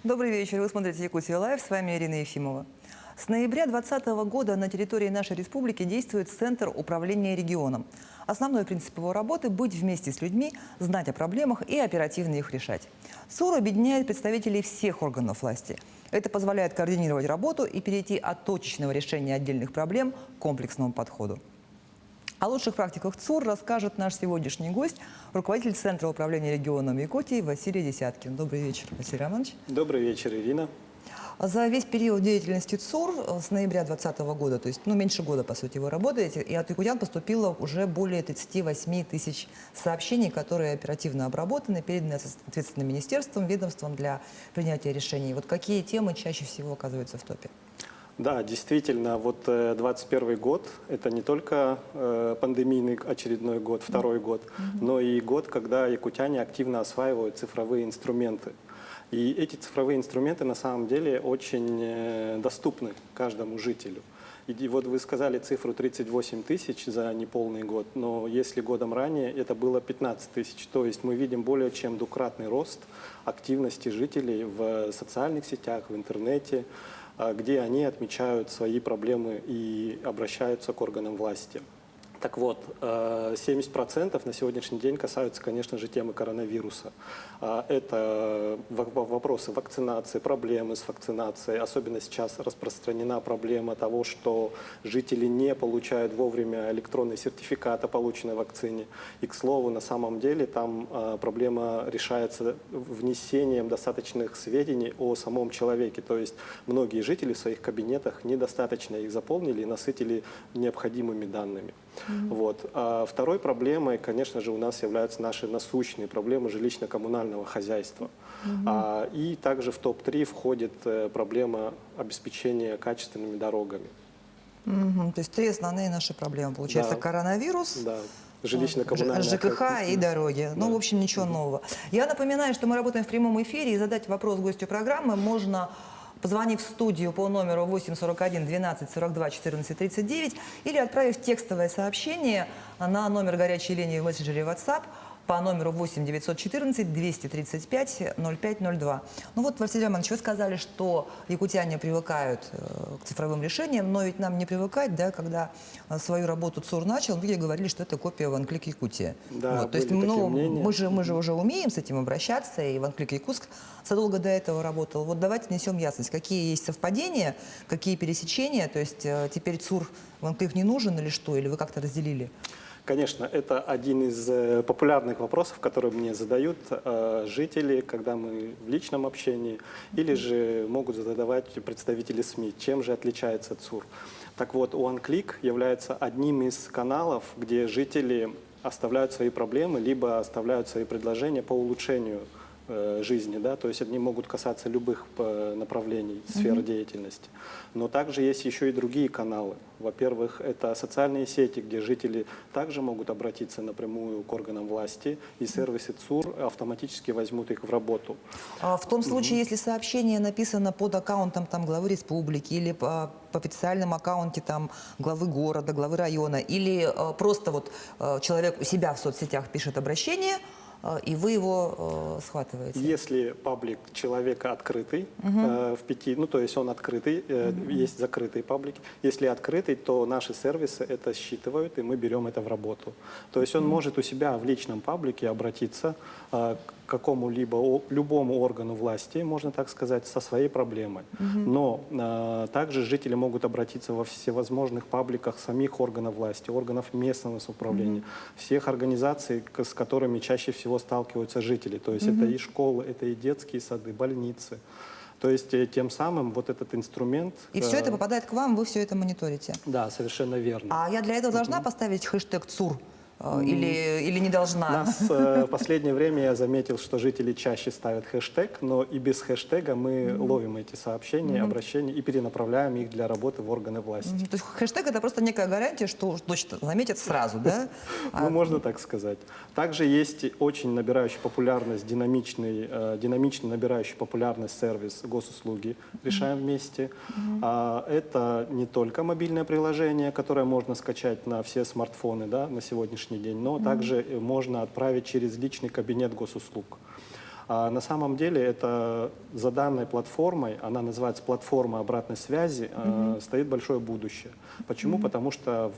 Добрый вечер. Вы смотрите «Якутия Лайв». С вами Ирина Ефимова. С ноября 2020 года на территории нашей республики действует Центр управления регионом. Основной принцип его работы – быть вместе с людьми, знать о проблемах и оперативно их решать. ЦУР объединяет представителей всех органов власти. Это позволяет координировать работу и перейти от точечного решения отдельных проблем к комплексному подходу. О лучших практиках ЦУР расскажет наш сегодняшний гость, руководитель Центра управления регионом Якутии Василий Десяткин. Добрый вечер, Василий Романович. Добрый вечер, Ирина. За весь период деятельности ЦУР с ноября 2020 года, то есть меньше года, по сути, вы работаете, и от якутян поступило уже более 38 тысяч сообщений, которые оперативно обработаны, переданы ответственным министерствам, ведомствам для принятия решений. Вот какие темы чаще всего оказываются в топе? Да, действительно, вот 2021 год – это не только пандемийный очередной год, второй год, но и год, когда якутяне активно осваивают цифровые инструменты. И эти цифровые инструменты на самом деле очень доступны каждому жителю. И вот вы сказали цифру 38 тысяч за неполный год, но если годом ранее это было 15 тысяч, то есть мы видим более чем двукратный рост активности жителей в социальных сетях, в интернете, где они отмечают свои проблемы и обращаются к органам власти. Так вот, 70% на сегодняшний день касаются, конечно же, темы коронавируса. Это вопросы вакцинации, проблемы с вакцинацией. Особенно сейчас распространена проблема того, что жители не получают вовремя электронный сертификат о полученной вакцине. И, к слову, на самом деле там проблема решается внесением достаточных сведений о самом человеке. То есть многие жители в своих кабинетах недостаточно их заполнили и насытили необходимыми данными. Вот. А второй проблемой, конечно же, у нас являются наши насущные проблемы жилищно-коммунального хозяйства. И также в топ-3 входит проблема обеспечения качественными дорогами. То есть три основные наши проблемы. Получается, Да. коронавирус, Да. Жилищно-коммунальное ЖКХ и дороги. Ну, Да. в общем, ничего нового. Я напоминаю, что мы работаем в прямом эфире, и задать вопрос гостю программы можно, позвонив в студию по номеру 841 12 42 14 39 или отправив текстовое сообщение на номер горячей линии в мессенджере WhatsApp по номеру 8 914 235 0502. Ну вот, Василий Романович, вы сказали, что якутяне привыкают к цифровым решениям, но ведь нам не привыкать, да, когда свою работу ЦУР начал, многие говорили, что это копия OneClick Якутия. Да, вот, то есть мы же уже умеем с этим обращаться, и OneClick Якутск задолго до этого работал. Вот давайте внесем ясность, какие есть совпадения, какие пересечения, то есть теперь ЦУР OneClick не нужен или что, или вы как-то разделили? Конечно, это один из популярных вопросов, которые мне задают жители, когда мы в личном общении, или же могут задавать представители СМИ, чем же отличается ЦУР. Так вот, OneClick является одним из каналов, где жители оставляют свои проблемы, либо оставляют свои предложения по улучшению жизни, да, то есть они могут касаться любых направлений, сфер деятельности. Но также есть еще и другие каналы. Во-первых, это социальные сети, где жители также могут обратиться напрямую к органам власти, и сервисы ЦУР автоматически возьмут их в работу. В том случае, если сообщение написано под аккаунтом там, главы республики или по официальном аккаунте там, главы города, главы района, или просто вот человек у себя в соцсетях пишет обращение, и вы его схватываете. Если паблик человека открытый, то есть он открытый, есть закрытые паблики. Если открытый, то наши сервисы это считывают, и мы берем это в работу. То есть он может у себя в личном паблике обратиться к какому-либо, любому органу власти, можно так сказать, со своей проблемой. Но также жители могут обратиться во всевозможных пабликах самих органов власти, органов местного самоуправления, всех организаций, с которыми чаще всего сталкиваются жители. То есть это и школы, это и детские сады, больницы. То есть тем самым вот этот инструмент... И все это попадает к вам, вы все это мониторите? Да, совершенно верно. А я для этого должна поставить хэштег ЦУР? Или не должна? Нас в последнее время я заметил, что жители чаще ставят хэштег, но и без хэштега мы ловим эти сообщения, обращения и перенаправляем их для работы в органы власти. То есть хэштег — это просто некая гарантия, что точно заметят сразу, да? Ну, можно так сказать. Также есть очень набирающий популярность, динамично набирающий популярность сервис госуслуги «Решаем вместе». Это не только мобильное приложение, которое можно скачать на все смартфоны, да, на сегодняшний день, но также можно отправить через личный кабинет госуслуг. А на самом деле это за данной платформой, она называется платформа обратной связи, стоит большое будущее. Почему? Потому что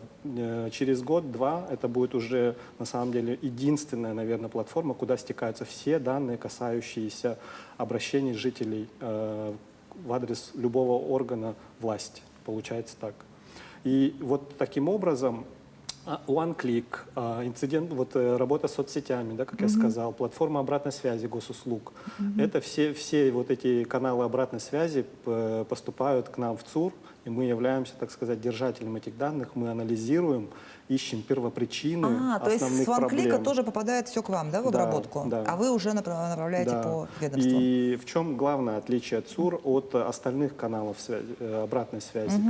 через год-два это будет уже на самом деле единственная, наверное, платформа, куда стекаются все данные, касающиеся обращений жителей в адрес любого органа власти. Получается так. И вот таким образом OneClick, инцидент, вот работа с соцсетями, да, как я сказал, платформа обратной связи госуслуг. Это все вот эти каналы обратной связи поступают к нам в ЦУР, и мы являемся, так сказать, держателем этих данных. Мы анализируем, ищем первопричины то есть основных с OneClick проблем. тоже попадает все к вам, да, в Да, обработку? да. А вы уже направляете Да. по ведомствам? И в чем главное отличие ЦУР от остальных каналов обратной связи?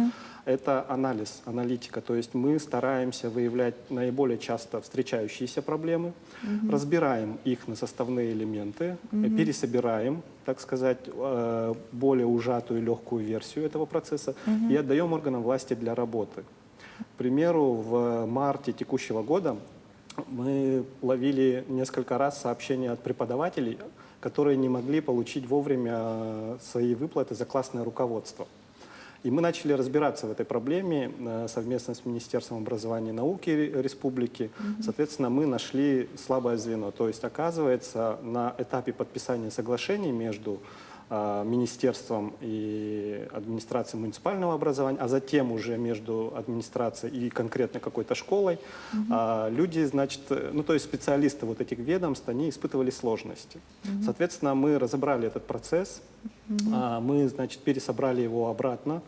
Это анализ, аналитика. То есть мы стараемся выявлять наиболее часто встречающиеся проблемы, разбираем их на составные элементы, пересобираем, так сказать, более ужатую, легкую версию этого процесса и отдаем органам власти для работы. К примеру, в марте текущего года мы ловили несколько раз сообщения от преподавателей, которые не могли получить вовремя свои выплаты за классное руководство. И мы начали разбираться в этой проблеме совместно с Министерством образования и науки Республики. Соответственно, мы нашли слабое звено. То есть, оказывается, на этапе подписания соглашений между Министерством и администрацией муниципального образования, а затем уже между администрацией и конкретно какой-то школой, люди, значит, ну то есть специалисты вот этих ведомств, они испытывали сложности. Соответственно, мы разобрали этот процесс, мы, значит, пересобрали его обратно,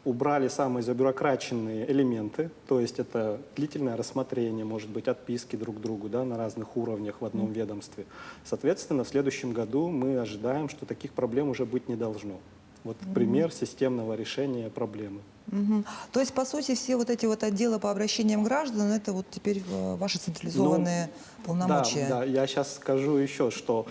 убрали самые забюрократичные элементы, то есть это длительное рассмотрение, может быть, отписки друг другу, да, на разных уровнях в одном ведомстве. Соответственно, в следующем году мы ожидаем, что таких проблем уже быть не должно. Вот пример системного решения проблемы. То есть, по сути, все вот эти вот отделы по обращениям граждан, это вот теперь ваши централизованные полномочия? Да, я сейчас скажу еще, что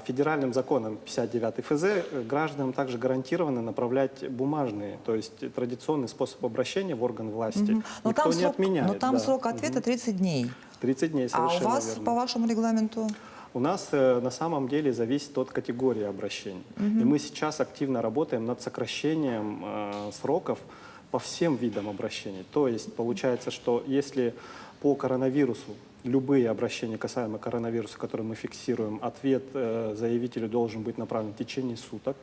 федеральным законом 59 ФЗ гражданам также гарантировано направлять бумажные, то есть традиционный способ обращения в орган власти. Но Никто там не срок, отменяет. но там да. срок ответа 30 дней. 30 дней, А у совершенно вас, верно. по вашему регламенту? У нас на самом деле зависит от категории обращений. И мы сейчас активно работаем над сокращением сроков по всем видам обращений. То есть получается, что если по коронавирусу любые обращения касаемо коронавируса, которые мы фиксируем, ответ заявителю должен быть направлен в течение суток.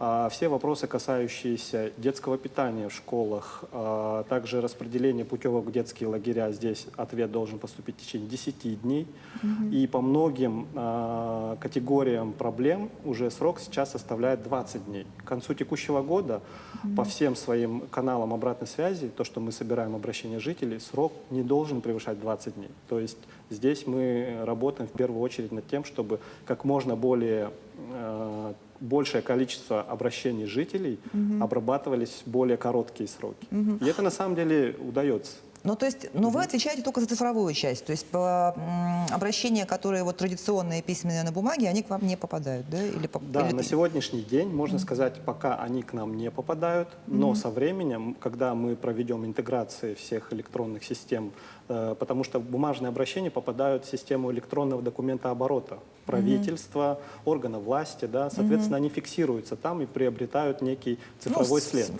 А все вопросы, касающиеся детского питания в школах, также распределения путевок в детские лагеря, здесь ответ должен поступить в течение 10 дней. И по многим категориям проблем уже срок сейчас составляет 20 дней. К концу текущего года по всем своим каналам обратной связи, то, что мы собираем обращения жителей, срок не должен превышать 20 дней. То есть здесь мы работаем в первую очередь над тем, чтобы как можно большее количество обращений жителей обрабатывались в более короткие сроки. И это на самом деле удается. Ну, то есть, но вы отвечаете только за цифровую часть, то есть обращения, которые вот традиционные письменные на бумаге, они к вам не попадают, да? Да, на сегодняшний день, можно сказать, пока они к нам не попадают, но со временем, когда мы проведем интеграцию всех электронных систем, потому что бумажные обращения попадают в систему электронного документооборота правительства, органа власти, да, соответственно, они фиксируются там и приобретают некий цифровой след.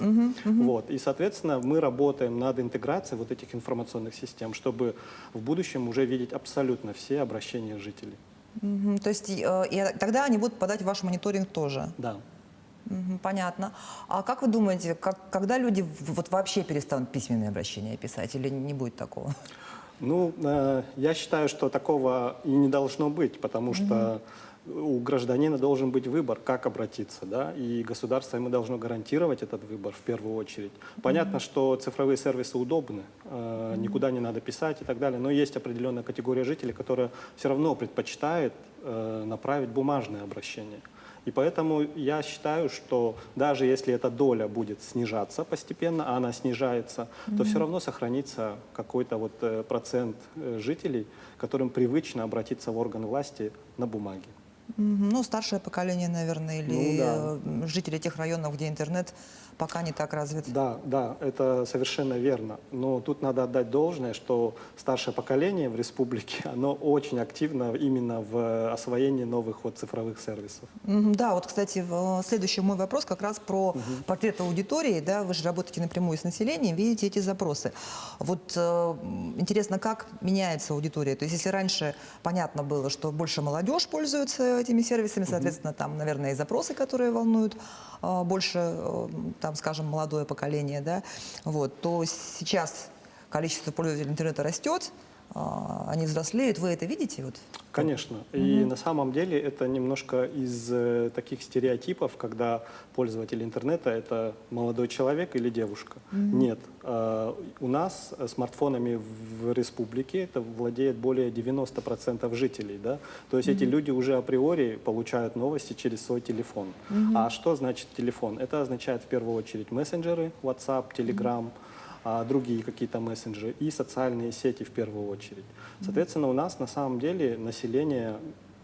Вот, и, соответственно, мы работаем над интеграцией вот этих информационных систем, чтобы в будущем уже видеть абсолютно все обращения жителей. То есть и тогда они будут попадать в ваш мониторинг тоже? Да. Понятно. А как вы думаете, когда люди вот вообще перестанут письменные обращения писать или не будет такого? Ну, я считаю, что такого и не должно быть, потому что у гражданина должен быть выбор, как обратиться, да, и государство ему должно гарантировать этот выбор в первую очередь. Понятно, что цифровые сервисы удобны, никуда не надо писать и так далее, но есть определенная категория жителей, которая все равно предпочитает направить бумажное обращение. И поэтому я считаю, что даже если эта доля будет снижаться постепенно, а она снижается, то все равно сохранится какой-то вот процент жителей, которым привычно обратиться в орган власти на бумаге. Ну, старшее поколение, наверное, или Ну да. жители тех районов, где интернет пока не так развит. Да, да, это совершенно верно. Но тут надо отдать должное, что старшее поколение в республике, оно очень активно именно в освоении новых вот цифровых сервисов. Да, вот, кстати, следующий мой вопрос как раз про портрет аудитории. Да, вы же работаете напрямую с населением, видите эти запросы. Вот интересно, как меняется аудитория? То есть, если раньше понятно было, что больше молодежь пользуется этими сервисами, соответственно, там, наверное, и запросы, которые волнуют больше, там, скажем, молодое поколение, да, вот, то сейчас количество пользователей интернета растет, они взрослеют. Вы это видите? Вот? Конечно. И на самом деле это немножко из таких стереотипов, когда пользователь интернета — это молодой человек или девушка. Нет. У нас смартфонами в республике это владеет более 90% жителей. Да? То есть эти люди уже априори получают новости через свой телефон. А что значит телефон? Это означает в первую очередь мессенджеры, WhatsApp, Telegram, другие какие-то мессенджеры и социальные сети в первую очередь. Соответственно, у нас на самом деле население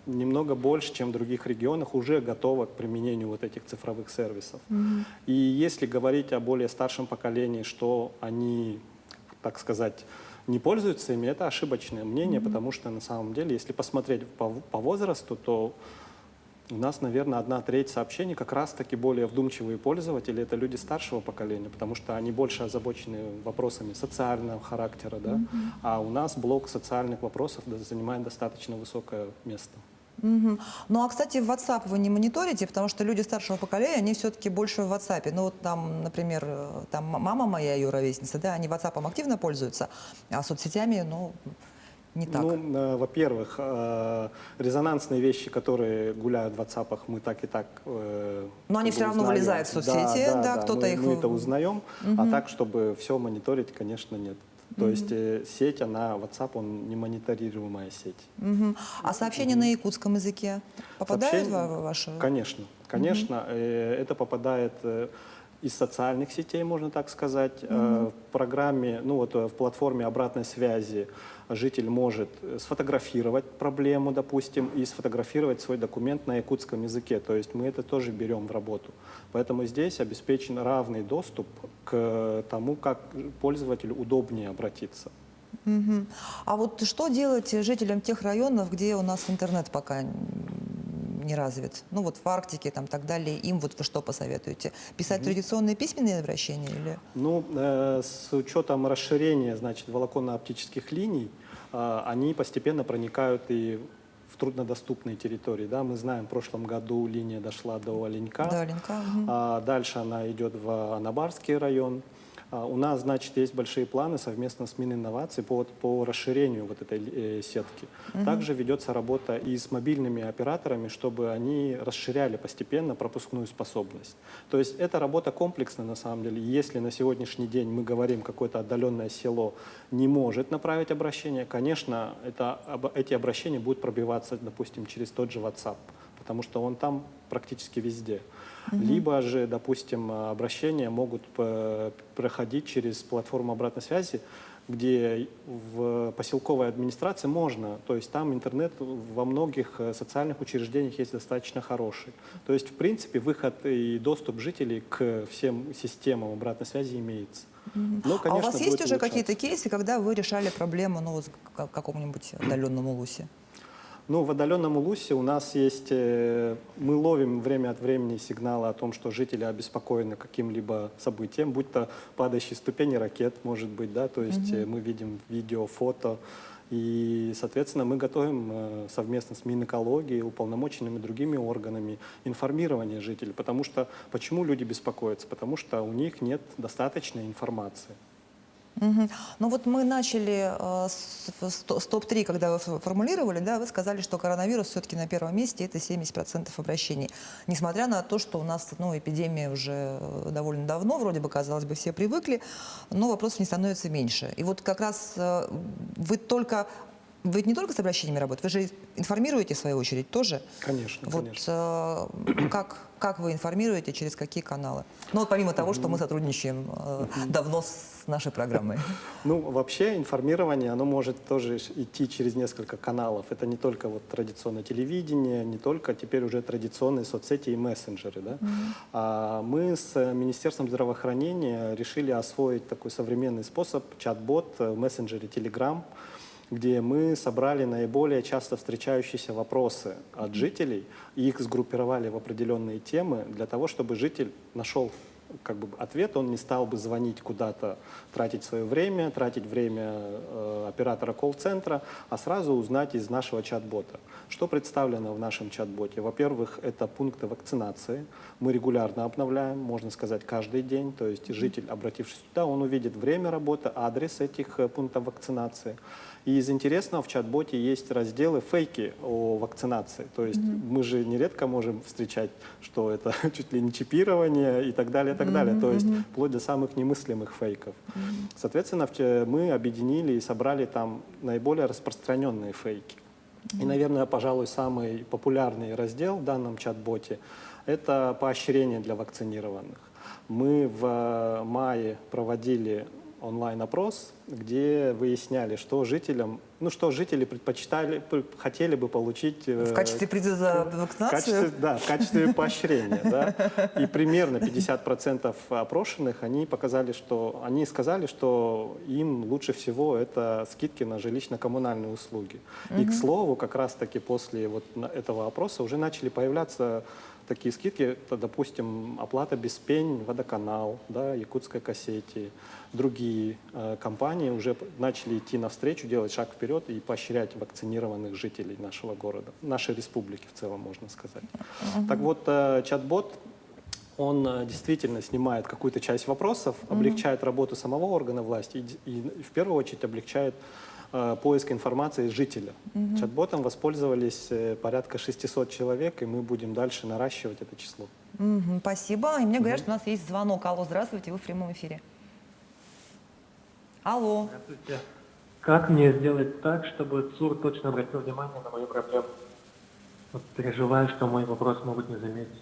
немного больше, чем в других регионах, уже готово к применению вот этих цифровых сервисов. И если говорить о более старшем поколении, что они, так сказать, не пользуются ими, это ошибочное мнение, потому что на самом деле, если посмотреть по возрасту, то у нас, наверное, 1/3 сообщений как раз-таки более вдумчивые пользователи — это люди старшего поколения, потому что они больше озабочены вопросами социального характера, да? А у нас блок социальных вопросов занимает достаточно высокое место. Ну, а, кстати, WhatsApp вы не мониторите, потому что люди старшего поколения, они все-таки больше в WhatsApp. Ну, вот там, например, там мама моя, ее ровесница, да, они WhatsApp активно пользуются, а соцсетями, ну, не так. Ну, во-первых, резонансные вещи, которые гуляют в WhatsApp, мы так и так Но они все равно узнаем. вылезают в соцсети, да, кто-то их... Мы это узнаем, а так, чтобы все мониторить, конечно, нет. То есть сеть, она, WhatsApp, он не мониторируемая сеть. А сообщения на якутском языке попадают в ваши... Конечно, конечно. Это попадает из социальных сетей, можно так сказать. В программе, ну вот в платформе обратной связи житель может сфотографировать проблему, допустим, и сфотографировать свой документ на якутском языке. То есть мы это тоже берем в работу. Поэтому здесь обеспечен равный доступ к тому, как пользователю удобнее обратиться. А вот что делать жителям тех районов, где у нас интернет пока не развит? Ну вот в Арктике, там так далее. Им вот вы что посоветуете? Писать традиционные письменные обращения или? Ну, с учетом расширения, значит, волоконно-оптических линий, они постепенно проникают и в труднодоступные территории. Да? Мы знаем, в прошлом году линия дошла до Оленька. До Оленька. Дальше она идет в Анабарский район. У нас, значит, есть большие планы совместно с Мининновацией по расширению вот этой сетки. Также ведется работа и с мобильными операторами, чтобы они расширяли постепенно пропускную способность. То есть эта работа комплексная на самом деле. Если на сегодняшний день мы говорим, какое-то отдаленное село не может направить обращение, конечно, эти обращения будут пробиваться, допустим, через тот же WhatsApp, потому что он там практически везде. Либо же, допустим, обращения могут проходить через платформу обратной связи, где в поселковой администрации можно, то есть там интернет во многих социальных учреждениях есть достаточно хороший. То есть, в принципе, выход и доступ жителей к всем системам обратной связи имеется. Но, конечно, а у вас есть будет уже улучшаться. какие-то кейсы, когда вы решали проблему, ну, вот, в каком-нибудь отдаленном улусе? Ну, в отдаленном Улусе у нас есть, мы ловим время от времени сигналы о том, что жители обеспокоены каким-либо событием, будь то падающие ступени ракет, может быть, да, то есть мы видим видео, фото, и, соответственно, мы готовим совместно с Минэкологией, уполномоченными другими органами информирование жителей, потому что, почему люди беспокоятся? Потому что у них нет достаточной информации. Ну вот мы начали с топ-3, когда вы формулировали, да, вы сказали, что коронавирус все-таки на первом месте, это 70% обращений. Несмотря на то, что у нас эпидемия уже довольно давно, вроде бы, казалось бы, все привыкли, но вопросов не становится меньше. И вот как раз вы только Вы ведь не только с обращениями работаете, вы же информируете, в свою очередь, тоже? Конечно, Вот конечно. как вы информируете, через какие каналы? Ну вот помимо того, что мы сотрудничаем давно с нашей программой. Ну, вообще информирование, оно может тоже идти через несколько каналов. Это не только вот традиционное телевидение, не только теперь уже традиционные соцсети и мессенджеры. Да? А мы с Министерством здравоохранения решили освоить такой современный способ, чат-бот в мессенджере Telegram, где мы собрали наиболее часто встречающиеся вопросы от жителей, и их сгруппировали в определенные темы для того, чтобы житель нашел ответ, он не стал бы звонить куда-то, тратить свое время, тратить время оператора колл-центра, а сразу узнать из нашего чат-бота. Что представлено в нашем чат-боте? Во-первых, это пункты вакцинации. Мы регулярно обновляем, можно сказать, каждый день. То есть житель, обратившись туда, он увидит время работы, адрес этих пунктов вакцинации. И из интересного в чат-боте есть разделы фейки о вакцинации. То есть мы же нередко можем встречать, что это чуть ли не чипирование и так далее, и так далее. То есть вплоть до самых немыслимых фейков. Соответственно, мы объединили и собрали там наиболее распространенные фейки. И, наверное, пожалуй, самый популярный раздел в данном чат-боте – это поощрение для вакцинированных. Мы в мае проводили онлайн-опрос, где выясняли, что жителям, что жители хотели бы получить в качестве приза за вакцинацию? В качестве поощрения. Да? И примерно 50% опрошенных, они сказали, что им лучше всего это скидки на жилищно-коммунальные услуги. И, к слову, как раз-таки после этого опроса уже начали появляться такие скидки, допустим, оплата без пень, Водоканал, да, Якутская Кассетия, другие компании уже начали идти навстречу, делать шаг вперед и поощрять вакцинированных жителей нашего города, нашей республики в целом, можно сказать. Так вот, чат-бот, он действительно снимает какую-то часть вопросов, облегчает работу самого органа власти и в первую очередь облегчает поиск информации жителя. Чат-ботом воспользовались порядка 600 человек, и мы будем дальше наращивать это число. Спасибо. И мне говорят, что у нас есть звонок. Алло, здравствуйте, вы в прямом эфире. Алло. Здравствуйте. Как мне сделать так, чтобы ЦУР точно обратил внимание на мою проблему? Вот переживаю, что мой вопрос могут не заметить.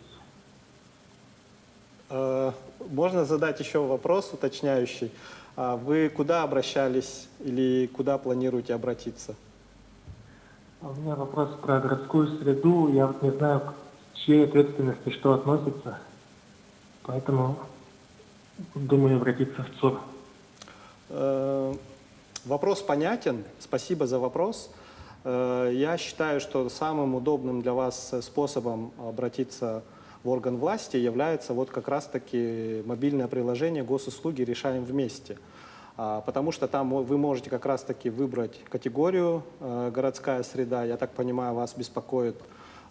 Можно задать еще вопрос уточняющий. Вы куда обращались или куда планируете обратиться? У меня вопрос про городскую среду. Я вот не знаю, к чьей ответственности что относится. Поэтому думаю обратиться в ЦУР. Вопрос понятен. Спасибо за вопрос. Я считаю, что самым удобным для вас способом обратиться в орган власти является вот как раз-таки мобильное приложение госуслуги «Решаем вместе». Потому что там вы можете как раз-таки выбрать категорию «Городская среда». Я так понимаю, вас беспокоят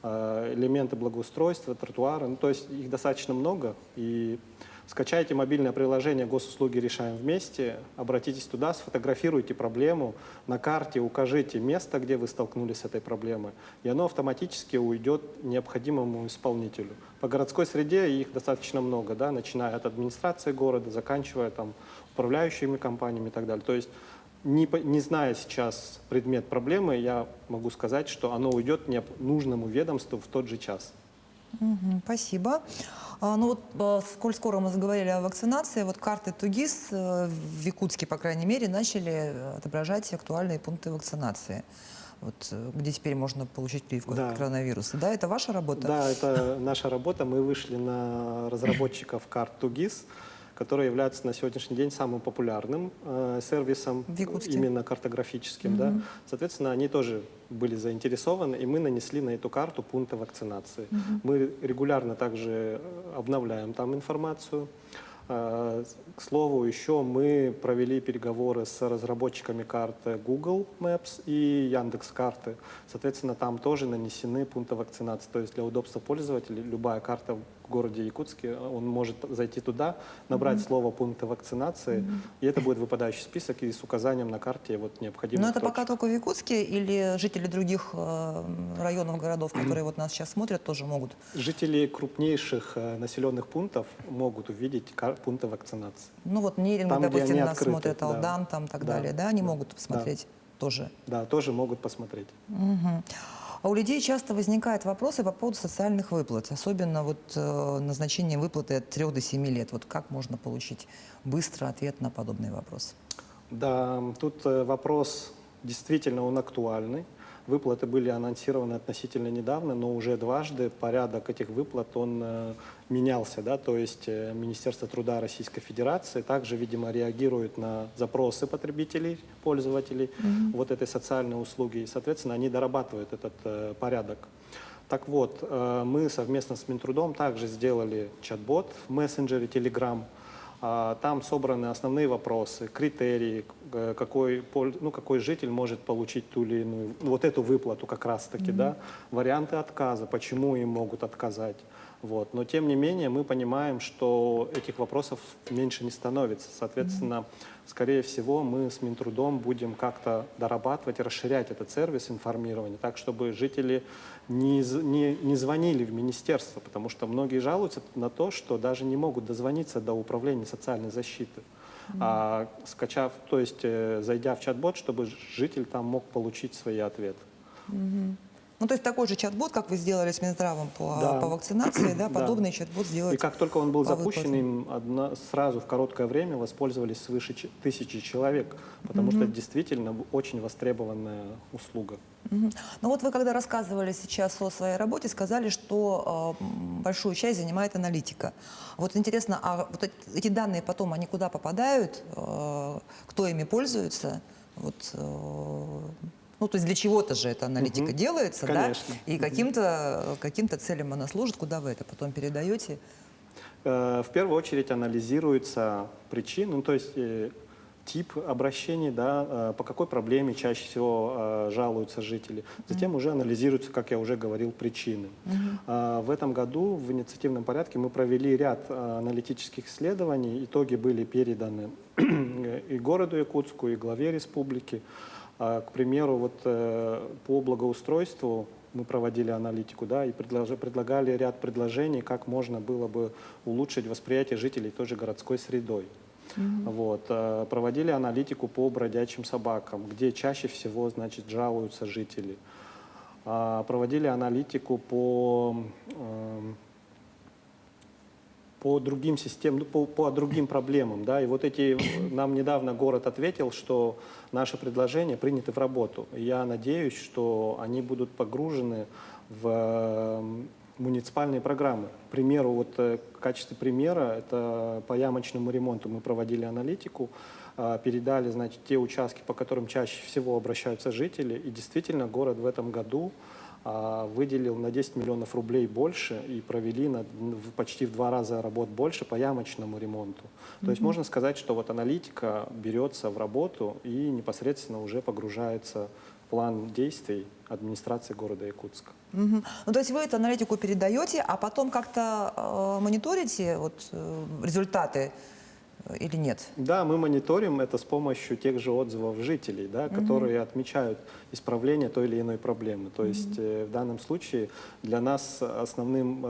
элементы благоустройства, тротуары. То есть их достаточно много. И скачайте мобильное приложение госуслуги «Решаем вместе», обратитесь туда, сфотографируйте проблему, на карте укажите место, где вы столкнулись с этой проблемой, и оно автоматически уйдет необходимому исполнителю. По городской среде их достаточно много, да, начиная от администрации города, заканчивая управляющими компаниями и так далее. То есть, не зная сейчас предмет проблемы, я могу сказать, что оно уйдет нужному ведомству в тот же час. Спасибо. Сколь скоро мы заговорили о вакцинации, карты ТУГИС в Якутске, по крайней мере, начали отображать актуальные пункты вакцинации, где теперь можно получить прививку от коронавируса. Да, это ваша работа? Да, это наша работа. Мы вышли на разработчиков карт ТУГИС, которые являются на сегодняшний день самым популярным сервисом, именно картографическим. Да. Соответственно, они тоже были заинтересованы, и мы нанесли на эту карту пункты вакцинации. Мы регулярно также обновляем там информацию. К слову, еще мы провели переговоры с разработчиками карты Google Maps и Яндекс.Карты. Соответственно, там тоже нанесены пункты вакцинации. То есть для удобства пользователя любая карта в городе Якутске, он может зайти туда, набрать слово «пункты вакцинации», и это будет выпадающий список и с указанием на карте необходимых Но это точек. пока только в Якутске или жители других районов, городов, которые нас сейчас смотрят, тоже могут? Жители крупнейших населенных пунктов могут увидеть пункты вакцинации. Неринг, там, допустим, нас открыты, смотрят, Алдан, так далее, да, они могут посмотреть тоже. Да, тоже могут посмотреть. Мгм. А у людей часто возникают вопросы по поводу социальных выплат, особенно вот назначение выплаты от 3 до 7 лет. Вот как можно получить быстро ответ на подобный вопрос? Да, тут вопрос действительно он актуальный. Выплаты были анонсированы относительно недавно, но уже дважды порядок этих выплат он менялся, да, то есть Министерство труда Российской Федерации также, видимо, реагирует на запросы потребителей, пользователей вот этой социальной услуги, и, соответственно, они дорабатывают этот порядок. Так вот, мы совместно с Минтрудом также сделали чат-бот в мессенджере Telegram. Там собраны основные вопросы, критерии, какой житель может получить ту или иную, вот эту выплату как раз-таки, да, варианты отказа, почему им могут отказать. Вот. Но тем не менее мы понимаем, что этих вопросов меньше не становится. Соответственно, скорее всего, мы с Минтрудом будем как-то дорабатывать и расширять этот сервис информирования, так, чтобы жители не звонили в министерство, потому что многие жалуются на то, что даже не могут дозвониться до управления социальной защиты. Скачав, то есть зайдя в чат-бот, чтобы житель там мог получить свои ответы. Ну, то есть такой же чат-бот, как вы сделали с Минздравом Да. по вакцинации, да, Да. подобный чат-бот сделать. И как только он был по запущен, выплатам. им сразу в короткое время воспользовались свыше 1000 человек, потому что это действительно очень востребованная услуга. Мгм. Ну вот вы когда рассказывали сейчас о своей работе, сказали, что большую часть занимает аналитика. Вот интересно, а вот эти данные потом, они куда попадают, кто ими пользуется? Вот, ну, то есть для чего-то же эта аналитика делается, Конечно. да? И каким-то целям она служит, куда вы это потом передаете? В первую очередь анализируется причина, ну, то есть тип обращений, да, по какой проблеме чаще всего жалуются жители. Затем уже анализируются, как я уже говорил, причины. В этом году в инициативном порядке мы провели ряд аналитических исследований. Итоги были переданы и городу Якутску, и главе республики. К примеру, вот по благоустройству мы проводили аналитику, да, и предлагали ряд предложений, как можно было бы улучшить восприятие жителей той же городской средой. Вот. Проводили аналитику по бродячим собакам, где чаще всего, значит, жалуются жители. Проводили аналитику по другим системам, по другим проблемам, да, и вот нам недавно город ответил, что наши предложения приняты в работу. И я надеюсь, что они будут погружены в муниципальные программы. К примеру, вот в качестве примера, это по ямочному ремонту мы проводили аналитику, передали, значит, те участки, по которым чаще всего обращаются жители, и действительно город в этом году выделил на 10 миллионов рублей больше и провели почти в 2 раза работ больше по ямочному ремонту. То есть можно сказать, что вот аналитика берется в работу и непосредственно уже погружается в план действий администрации города Якутска. Ну, то есть вы эту аналитику передаете, а потом как-то мониторите результаты или нет? Да, мы мониторим это с помощью тех же отзывов жителей, да, которые отмечают исправление той или иной проблемы. То есть в данном случае для нас основным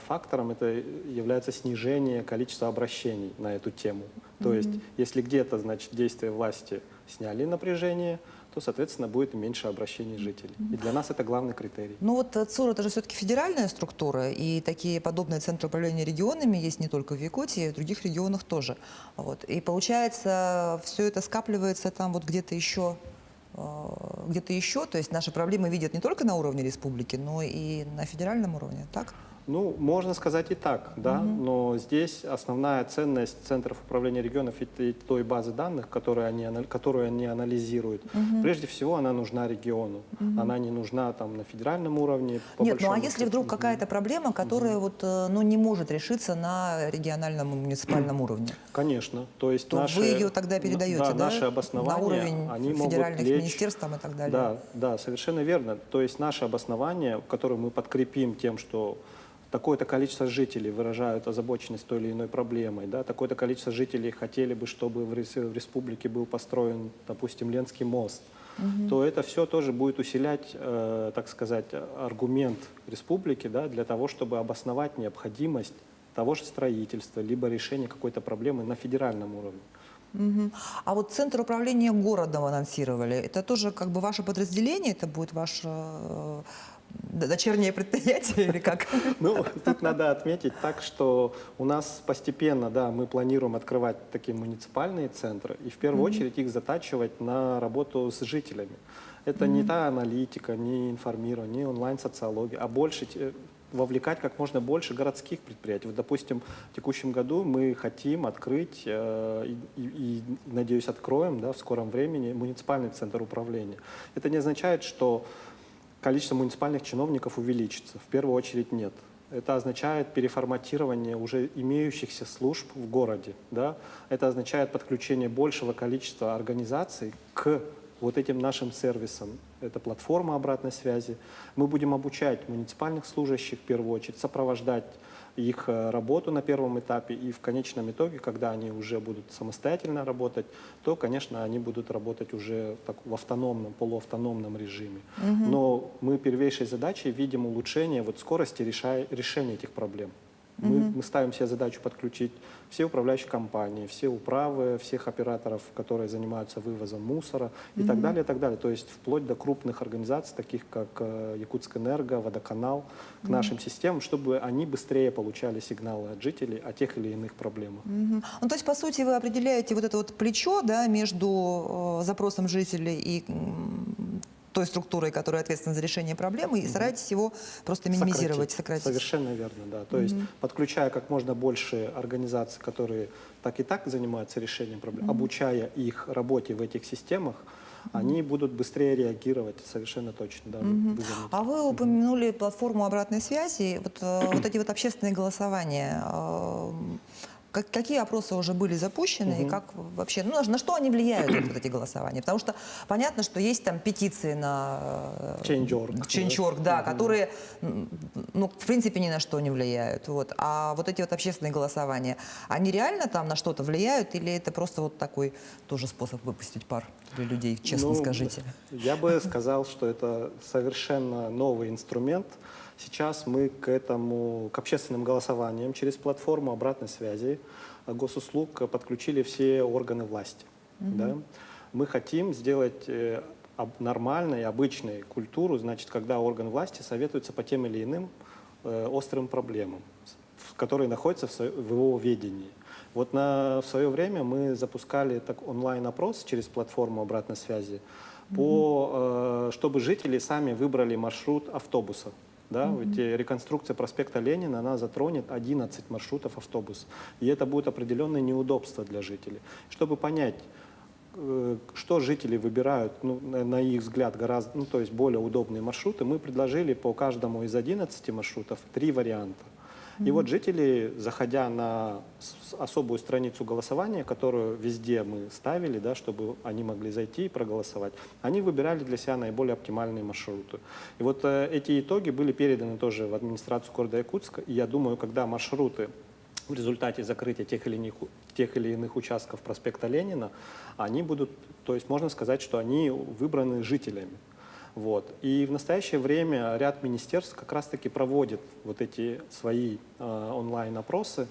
фактором это является снижение количества обращений на эту тему. То есть если где-то, значит, действия власти сняли напряжение, то, соответственно, будет меньше обращений жителей. И для нас это главный критерий. Ну вот ЦУР — это же все-таки федеральная структура, и такие подобные центры управления регионами есть не только в Якутии, и в других регионах тоже. Вот. И получается, все это скапливается там вот где-то еще, то есть наши проблемы видят не только на уровне республики, но и на федеральном уровне, так? Ну, можно сказать и так, да, но здесь основная ценность центров управления регионов и той базы данных, которую они анализируют, прежде всего она нужна региону, она не нужна там на федеральном уровне. Нет, ну а если вдруг какая-то проблема, которая вот, ну, не может решиться на региональном и муниципальном уровне? Конечно, то есть То вы ее тогда передаете, да, наши обоснования, на уровень они могут федеральных лечь, министерств там и так далее? Да, да, совершенно верно. То есть наши обоснования, которые мы подкрепим тем, что такое-то количество жителей выражают озабоченность той или иной проблемой, да, такое-то количество жителей хотели бы, чтобы в республике был построен, допустим, Ленский мост, то это все тоже будет усилять, так сказать, аргумент республики, да, для того, чтобы обосновать необходимость того же строительства, либо решения какой-то проблемы на федеральном уровне. Мгм. А вот Центр управления городом анонсировали. Это тоже как бы ваше подразделение? Это будет ваше дочернее предприятие или как? Ну, тут надо отметить так, что у нас постепенно, да, мы планируем открывать такие муниципальные центры и в первую очередь их затачивать на работу с жителями. Это не та аналитика, не информирование, не онлайн-социология, а больше вовлекать как можно больше городских предприятий. Вот, допустим, в текущем году мы хотим открыть и, надеюсь, откроем, да, в скором времени муниципальный центр управления. Это не означает, что количество муниципальных чиновников увеличится. В первую очередь нет. Это означает переформатирование уже имеющихся служб в городе. Да? Это означает подключение большего количества организаций к вот этим нашим сервисам. Это платформа обратной связи. Мы будем обучать муниципальных служащих в первую очередь, сопровождать их работу на первом этапе, и в конечном итоге, когда они уже будут самостоятельно работать, то, конечно, они будут работать уже так, в автономном, полуавтономном режиме. Но мы первейшей задачей видим улучшение вот, скорости решения этих проблем. Мы ставим себе задачу подключить все управляющие компании, все управы, всех операторов, которые занимаются вывозом мусора и так далее, и так далее. То есть вплоть до крупных организаций, таких как Якутскэнерго, Водоканал, к нашим системам, чтобы они быстрее получали сигналы от жителей о тех или иных проблемах. Ну, то есть, по сути, вы определяете вот это вот плечо, да, между запросом жителей и той структурой, которая ответственна за решение проблемы, и стараетесь его просто минимизировать, сократить. Совершенно верно, да. То есть подключая как можно больше организаций, которые так и так занимаются решением проблем, обучая их работе в этих системах, они будут быстрее реагировать, совершенно точно, да. Вы заметили. А вы упомянули платформу обратной связи, вот эти вот общественные голосования. Какие опросы уже были запущены и как вообще, ну, на что они влияют, вот эти голосования? Потому что понятно, что есть там петиции на Change.org, да, которые, ну, в принципе, ни на что не влияют. Вот. А вот эти вот общественные голосования, они реально там на что-то влияют или это просто вот такой тоже способ выпустить пар для людей, честно скажите? Я бы сказал, что это совершенно новый инструмент. Сейчас мы к общественным голосованиям через платформу обратной связи госуслуг подключили все органы власти. Да? Мы хотим сделать нормальной, обычной культуру, значит, когда орган власти советуется по тем или иным острым проблемам, которые находятся в его ведении. Вот в свое время мы запускали онлайн-опрос через платформу обратной связи, чтобы жители сами выбрали маршрут автобуса. Да, ведь реконструкция проспекта Ленина, она затронет 11 маршрутов автобуса. И это будет определенное неудобство для жителей. Чтобы понять, что жители выбирают, ну, на их взгляд, гораздо, ну, то есть более удобные маршруты, мы предложили по каждому из 11 маршрутов 3 варианта. И вот жители, заходя на особую страницу голосования, которую везде мы ставили, да, чтобы они могли зайти и проголосовать, они выбирали для себя наиболее оптимальные маршруты. И вот эти итоги были переданы тоже в администрацию города Якутска. И я думаю, когда маршруты в результате закрытия тех или иных участков проспекта Ленина, они будут, то есть можно сказать, что они выбраны жителями. Вот. И в настоящее время ряд министерств как раз-таки проводит вот эти свои онлайн-опросы,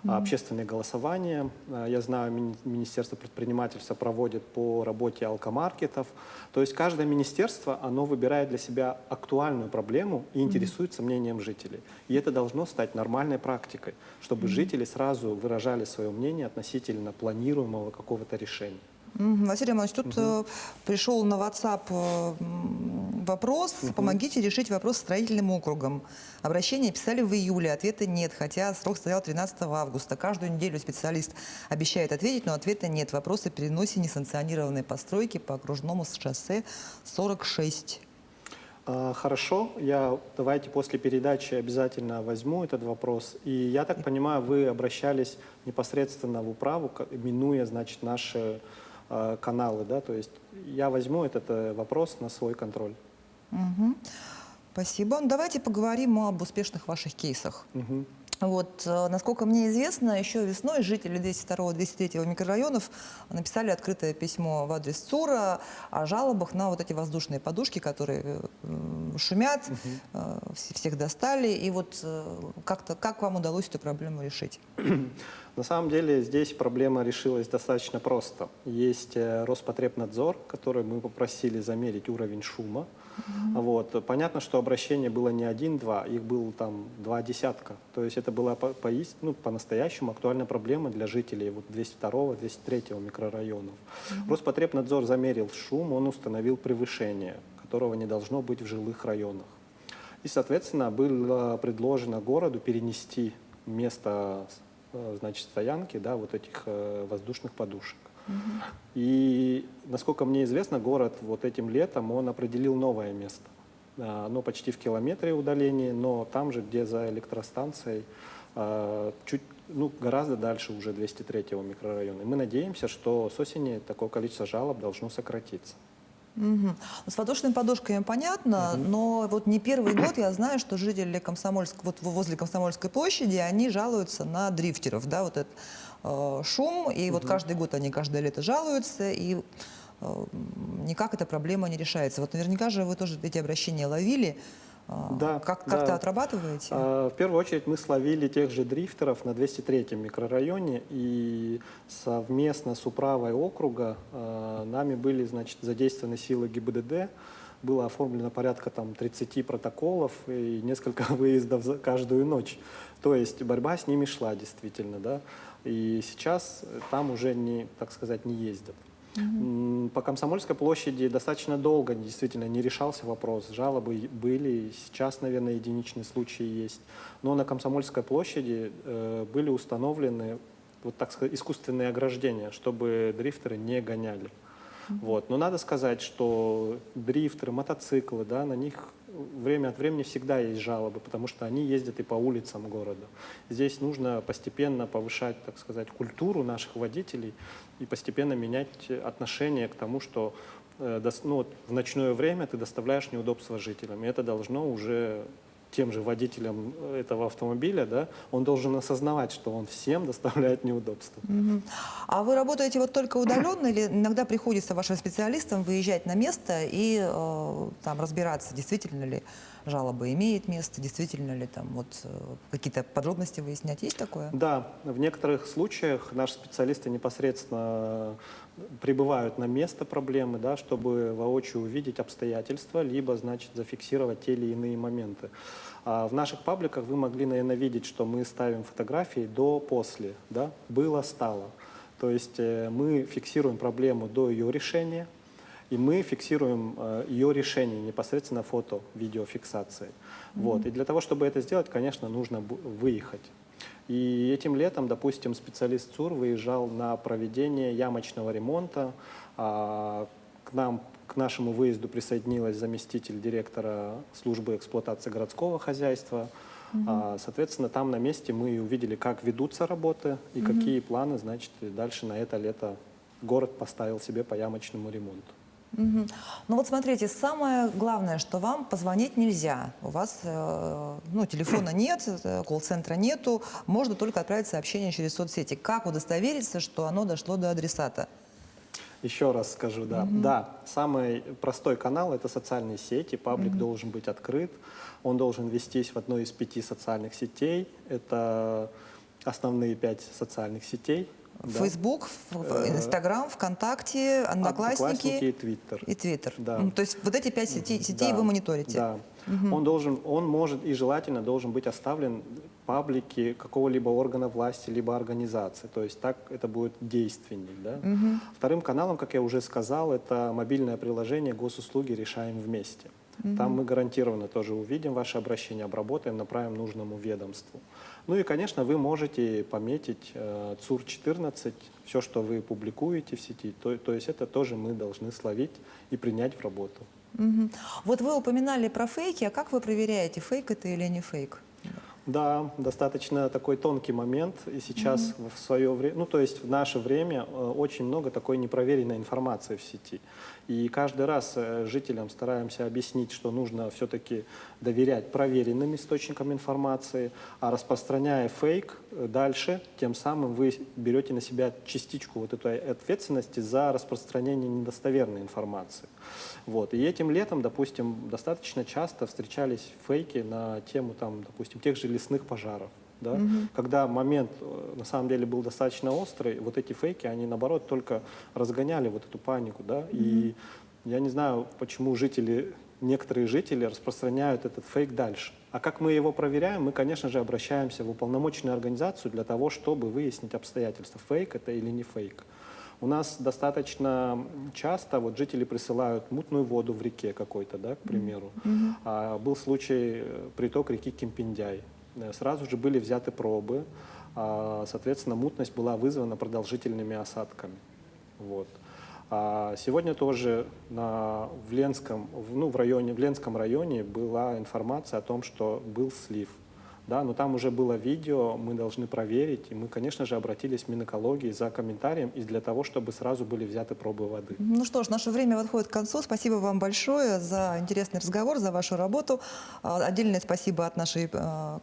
общественные голосования. Я знаю, Министерство предпринимательства проводит по работе алкомаркетов. То есть каждое министерство, оно выбирает для себя актуальную проблему и интересуется мнением жителей. И это должно стать нормальной практикой, чтобы жители сразу выражали свое мнение относительно планируемого какого-то решения. Василий Иванович, тут пришел на WhatsApp вопрос: помогите решить вопрос с строительным округом. Обращение писали в июле, ответа нет, хотя срок стоял 13 августа. Каждую неделю специалист обещает ответить, но ответа нет. Вопрос о переносе несанкционированной постройки по окружному шоссе 46. Хорошо, давайте после передачи обязательно возьму этот вопрос. И я так понимаю, вы обращались непосредственно в управу, минуя, значит, наши каналы, да, то есть я возьму этот вопрос на свой контроль. Спасибо. Давайте поговорим об успешных ваших кейсах. Вот, насколько мне известно, еще весной жители 202-203 микрорайонов написали открытое письмо в адрес ЦУРа о жалобах на вот эти воздушные подушки, которые шумят, всех достали. И вот как вам удалось эту проблему решить? На самом деле здесь проблема решилась достаточно просто. Есть Роспотребнадзор, который мы попросили замерить уровень шума. Вот. Понятно, что обращение было не один-два, их было там 2 десятка. То есть это была по-настоящему актуальная проблема для жителей вот 202-го, 203-го микрорайонов. Роспотребнадзор замерил шум, он установил превышение, которого не должно быть в жилых районах. И, соответственно, было предложено городу перенести место, значит, стоянки, да, вот этих воздушных подушек. И, насколько мне известно, город вот этим летом он определил новое место. Оно почти в километре удаления, но там же, где за электростанцией, гораздо дальше уже 203-го микрорайона. И мы надеемся, что с осени такое количество жалоб должно сократиться. С воздушными подушками понятно, но вот не первый год я знаю, что жители вот возле Комсомольской площади, они жалуются на дрифтеров, да, вот этот шум, и вот каждый год они каждое лето жалуются, и никак эта проблема не решается. Вот наверняка же вы тоже эти обращения ловили. Да, Как-то отрабатываете? В первую очередь мы словили тех же дрифтеров на 203-м микрорайоне, и совместно с управой округа нами были, значит, задействованы силы ГИБДД. Было оформлено порядка там 30 протоколов и несколько выездов каждую ночь. То есть борьба с ними шла действительно, да. И сейчас там уже так сказать, не ездят. По Комсомольской площади достаточно долго действительно не решался вопрос. Жалобы были, сейчас, наверное, единичные случаи есть. Но на Комсомольской площади были установлены, вот так сказать, искусственные ограждения, чтобы дрифтеры не гоняли. Вот. Но надо сказать, что дрифтеры, мотоциклы, да, на них время от времени всегда есть жалобы, потому что они ездят и по улицам города. Здесь нужно постепенно повышать, так сказать, культуру наших водителей и постепенно менять отношение к тому, что в ночное время ты доставляешь неудобства жителям. И это должно уже тем же водителям этого автомобиля, да, он должен осознавать, что он всем доставляет неудобства. А вы работаете вот только удаленно или иногда приходится вашим специалистам выезжать на место и там разбираться, действительно ли жалоба имеет место, действительно ли там какие-то подробности выяснять? Есть такое? Да, в некоторых случаях наши специалисты непосредственно прибывают на место проблемы, да, чтобы воочию увидеть обстоятельства, либо, значит, зафиксировать те или иные моменты. А в наших пабликах вы могли, наверное, видеть, что мы ставим фотографии до-после, да, было-стало. То есть мы фиксируем проблему до ее решения, и мы фиксируем ее решение непосредственно фото-видеофиксацией. Вот. И для того, чтобы это сделать, конечно, нужно выехать. И этим летом, допустим, специалист ЦУР выезжал на проведение ямочного ремонта. К нашему выезду присоединилась заместитель директора службы эксплуатации городского хозяйства. Соответственно, там на месте мы увидели, как ведутся работы и какие планы, значит, дальше на это лето город поставил себе по ямочному ремонту. Ну вот смотрите, самое главное, что вам позвонить нельзя. У вас телефона нет, колл-центра нету, можно только отправить сообщение через соцсети. Как удостовериться, что оно дошло до адресата? Еще раз скажу, да. Да, самый простой канал – это социальные сети. Паблик должен быть открыт, он должен вестись в одной из 5 социальных сетей. Это основные 5 социальных сетей. Фейсбук, Инстаграм, ВКонтакте, Одноклассники и Твиттер. И Твиттер. Да. То есть вот эти 5 сетей вы мониторите? Да. Он может и желательно должен быть оставлен в паблике какого-либо органа власти, либо организации. То есть так это будет действенней. Да? Вторым каналом, как я уже сказал, это мобильное приложение «Госуслуги решаем вместе». Там мы гарантированно тоже увидим ваше обращение, обработаем, направим нужному ведомству. Ну и, конечно, вы можете пометить ЦУР-14, все, что вы публикуете в сети. То есть это тоже мы должны словить и принять в работу. Вот вы упоминали про фейки, а как вы проверяете, фейк это или не фейк? Да, достаточно такой тонкий момент. И сейчас в свое время, то есть в наше время очень много такой непроверенной информации в сети. И каждый раз жителям стараемся объяснить, что нужно все-таки доверять проверенным источникам информации, а распространяя фейк дальше, тем самым вы берете на себя частичку вот этой ответственности за распространение недостоверной информации. Вот. И этим летом, допустим, достаточно часто встречались фейки на тему, там, допустим, тех же лесных пожаров. Да? Когда момент на самом деле был достаточно острый, вот эти фейки, они наоборот только разгоняли вот эту панику. Да? И я не знаю, почему некоторые жители распространяют этот фейк дальше. А как мы его проверяем? Мы, конечно же, обращаемся в уполномоченную организацию для того, чтобы выяснить обстоятельства, фейк это или не фейк. У нас достаточно часто вот жители присылают мутную воду в реке какой-то, да, к примеру. Был случай, приток реки Кемпиндяй. Сразу же были взяты пробы, соответственно, мутность была вызвана продолжительными осадками. Вот. Сегодня тоже в Ленском районе была информация о том, что был слив. Да, но там уже было видео, мы должны проверить, и мы, конечно же, обратились в Минэкологии за комментарием и для того, чтобы сразу были взяты пробы воды. Ну что ж, наше время подходит к концу. Спасибо вам большое за интересный разговор, за вашу работу. Отдельное спасибо от нашей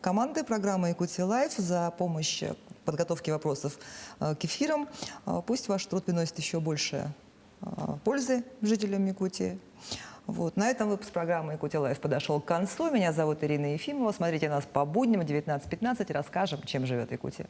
команды программы «Якутия Лайф» за помощь в подготовке вопросов к эфирам. Пусть ваш труд приносит еще больше пользы жителям Якутии. Вот. На этом выпуск программы «Якутия Лайф» подошел к концу. Меня зовут Ирина Ефимова. Смотрите нас по будням в 19:15. Расскажем, чем живет Якутия.